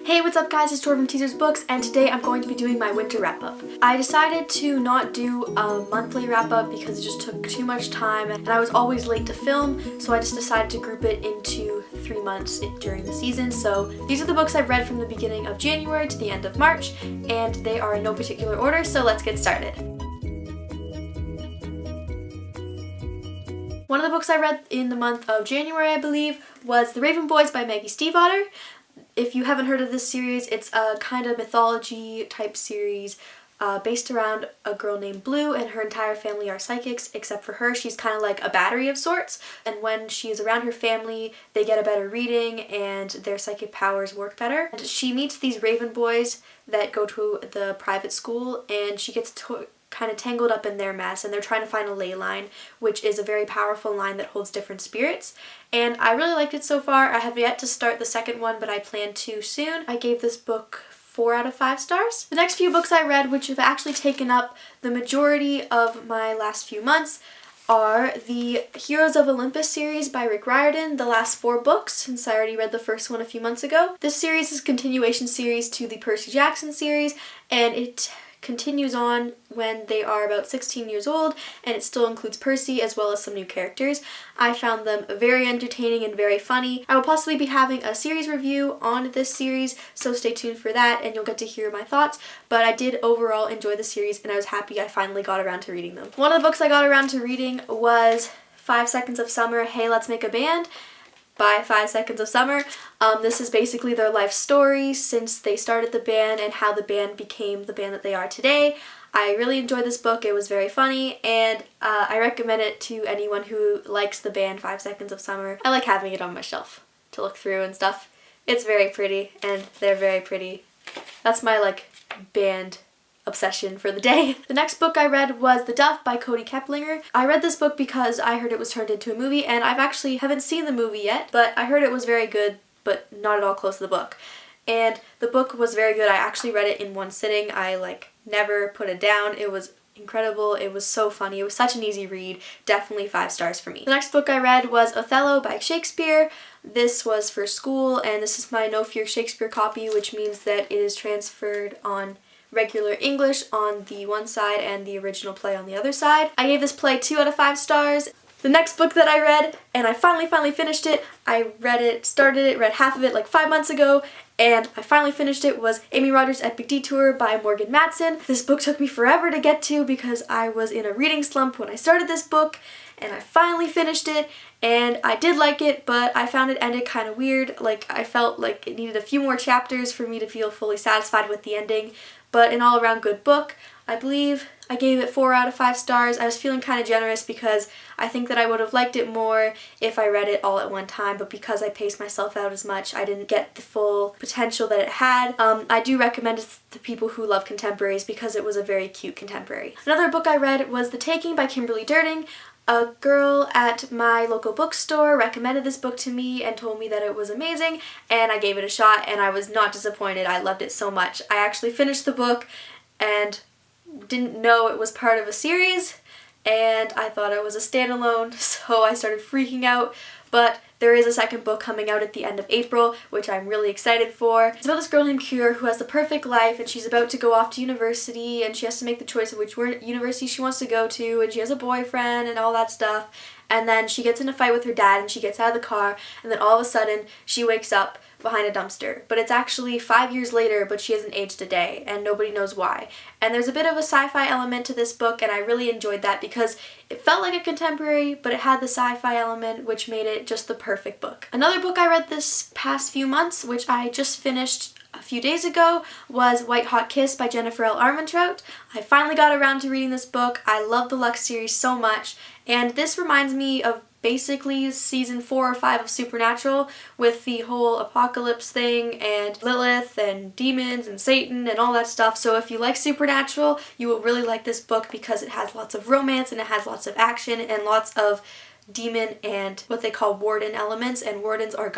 Hey, what's up guys, it's Tor from TeasersBooks, and today I'm going to be doing my winter wrap-up. I decided to not do a monthly wrap-up because it just took too much time and I was always late to film, so I just decided to group it into 3 months during the season. So these are the books I've read from the beginning of January to the end of March, and they are in no particular order, so let's get started. One of the books I read in the month of January, I believe, was The Raven Boys by Maggie Stiefvater. If you haven't heard of this series, it's a kind of mythology type series based around a girl named Blue, and her entire family are psychics except for her. She's kind of like a battery of sorts, and when she is around her family they get a better reading and their psychic powers work better. And she meets these Raven Boys that go to the private school, and she gets kind of tangled up in their mess, and they're trying to find a ley line, which is a very powerful line that holds different spirits. And I really liked it so far. I have yet to start the second one, but I plan to soon. I gave this book 4 out of 5 stars. The next few books I read, which have actually taken up the majority of my last few months, are the Heroes of Olympus series by Rick Riordan, the last 4 books, since I already read the first one a few months ago. This series is a continuation series to the Percy Jackson series, and it continues on when they are about 16 years old, and it still includes Percy as well as some new characters. I found them very entertaining and very funny. I will possibly be having a series review on this series, so stay tuned for that and you'll get to hear my thoughts, but I did overall enjoy the series and I was happy I finally got around to reading them. One of the books I got around to reading was 5 Seconds of Summer, Hey Let's Make a Band by 5 Seconds of Summer. This is basically their life story since they started the band and how the band became the band that they are today. I really enjoyed this book. It was very funny, and I recommend it to anyone who likes the band 5 Seconds of Summer. I like having it on my shelf to look through and stuff. It's very pretty and they're very pretty. That's my band obsession for the day. The next book I read was The Duff by Cody Keplinger. I read this book because I heard it was turned into a movie, and I've actually haven't seen the movie yet, but I heard it was very good, but not at all close to the book. And the book was very good. I actually read it in one sitting. I never put it down. It was incredible. It was so funny. It was such an easy read. Definitely 5 stars for me. The next book I read was Othello by Shakespeare. This was for school, and this is my No Fear Shakespeare copy, which means that it is transferred on regular English on the one side and the original play on the other side. I gave this play 2 out of 5 stars. The next book that I read, and I finally finished it, read half of it 5 months ago, and I finally finished it, was Amy Rogers' Epic Detour by Morgan Matson. This book took me forever to get to because I was in a reading slump when I started this book, and I finally finished it, and I did like it, but I found it ended kind of weird. I felt like it needed a few more chapters for me to feel fully satisfied with the ending, but an all-around good book. I believe I gave it 4 out of 5 stars. I was feeling kind of generous because I think that I would have liked it more if I read it all at one time, but because I paced myself out as much, I didn't get the full potential that it had. I do recommend it to people who love contemporaries because it was a very cute contemporary. Another book I read was The Taking by Kimberly Durden. A girl at my local bookstore recommended this book to me and told me that it was amazing, and I gave it a shot and I was not disappointed. I loved it so much. I actually finished the book and didn't know it was part of a series, and I thought it was a standalone, so I started freaking out, but there is a second book coming out at the end of April, which I'm really excited for. It's about this girl named Kira who has the perfect life, and she's about to go off to university, and she has to make the choice of which university she wants to go to, and she has a boyfriend and all that stuff, and then she gets in a fight with her dad and she gets out of the car, and then all of a sudden she wakes up behind a dumpster. But it's actually 5 years later, but she hasn't aged a day, and nobody knows why. And there's a bit of a sci-fi element to this book, and I really enjoyed that because it felt like a contemporary, but it had the sci-fi element, which made it just the perfect book. Another book I read this past few months, which I just finished a few days ago, was White Hot Kiss by Jennifer L. Armentrout. I finally got around to reading this book. I love the Lux series so much, and this reminds me of basically season 4 or 5 of Supernatural, with the whole apocalypse thing and Lilith and demons and Satan and all that stuff. So if you like Supernatural, you will really like this book because it has lots of romance and it has lots of action and lots of demon and what they call warden elements, and wardens are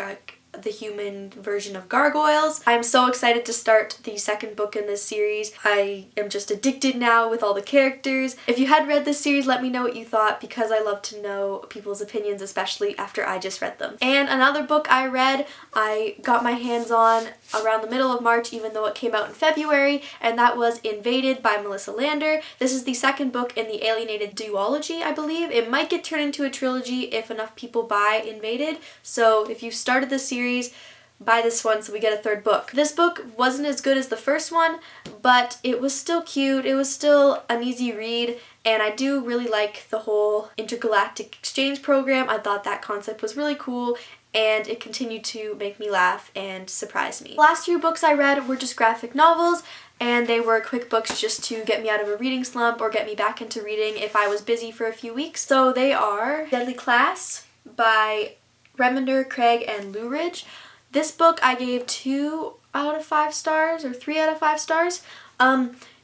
the human version of gargoyles. I'm so excited to start the second book in this series. I am just addicted now with all the characters. If you had read this series, let me know what you thought, because I love to know people's opinions, especially after I just read them. And another book I read, I got my hands on around the middle of March, even though it came out in February, and that was Invaded by Melissa Lander. This is the second book in the Alienated duology, I believe. It might get turned into a trilogy if enough people buy Invaded, so if you started this series, buy this one so we get a third book. This book wasn't as good as the first one, but it was still cute, it was still an easy read, and I do really like the whole intergalactic exchange program. I thought that concept was really cool, and it continued to make me laugh and surprise me. The last few books I read were just graphic novels, and they were quick books just to get me out of a reading slump or get me back into reading if I was busy for a few weeks. So they are Deadly Class by Remender, Craig, and Luridge. This book I gave 2 out of 5 stars, or 3 out of 5 stars.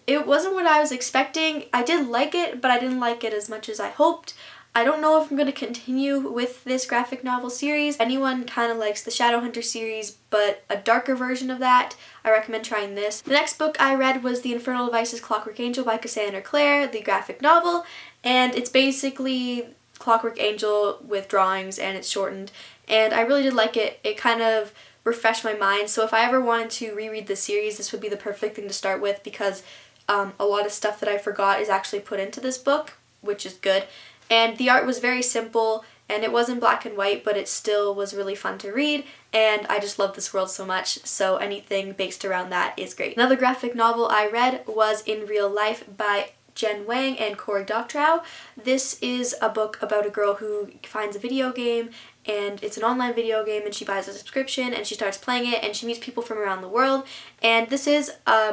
It wasn't what I was expecting. I did like it, but I didn't like it as much as I hoped. I don't know if I'm going to continue with this graphic novel series. Anyone kind of likes the Shadowhunter series, but a darker version of that, I recommend trying this. The next book I read was The Infernal Devices Clockwork Angel by Cassandra Clare, the graphic novel, and it's basically Clockwork Angel with drawings, and it's shortened, and I really did like it. It kind of refreshed my mind, so if I ever wanted to reread this series, this would be the perfect thing to start with, because a lot of stuff that I forgot is actually put into this book, which is good. And the art was very simple, and it wasn't black and white, but it still was really fun to read, and I just love this world so much, so anything based around that is great. Another graphic novel I read was In Real Life by Jen Wang and Cory Doctorow. This is a book about a girl who finds a video game, and it's an online video game, and she buys a subscription and she starts playing it, and she meets people from around the world. And this is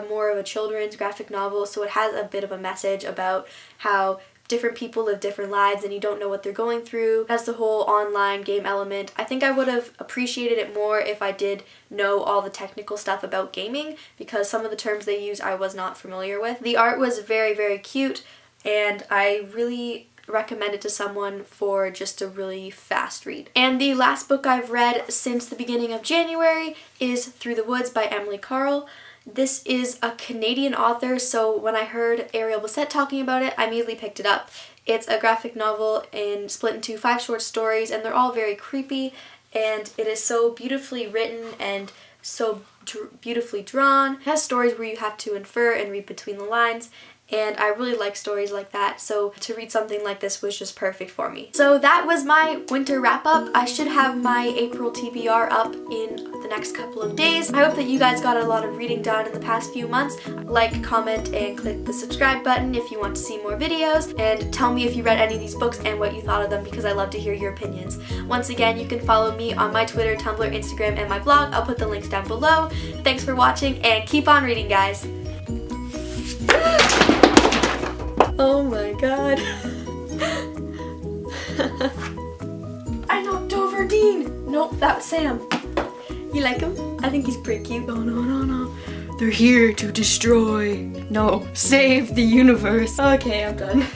more of a children's graphic novel, so it has a bit of a message about how different people live different lives and you don't know what they're going through. It has the whole online game element. I think I would have appreciated it more if I did know all the technical stuff about gaming, because some of the terms they use I was not familiar with. The art was very, very cute, and I really recommend it to someone for just a really fast read. And the last book I've read since the beginning of January is Through the Woods by Emily Carl. This is a Canadian author, so when I heard Ariel Bissett talking about it, I immediately picked it up. It's a graphic novel split into 5 short stories, and they're all very creepy, and it is so beautifully written and so beautifully drawn. It has stories where you have to infer and read between the lines, and I really like stories like that, so to read something like this was just perfect for me. So that was my winter wrap-up. I should have my April TBR up in the next couple of days. I hope that you guys got a lot of reading done in the past few months. Like, comment, and click the subscribe button if you want to see more videos, and tell me if you read any of these books and what you thought of them, because I love to hear your opinions. Once again, you can follow me on my Twitter, Tumblr, Instagram, and my blog. I'll put the links down below. Thanks for watching, and keep on reading, guys. Oh my god. I knocked over Dean! Nope, that was Sam. You like him? I think he's pretty cute. Oh no, no, no. They're here to destroy. No, save the universe. Okay, I'm done.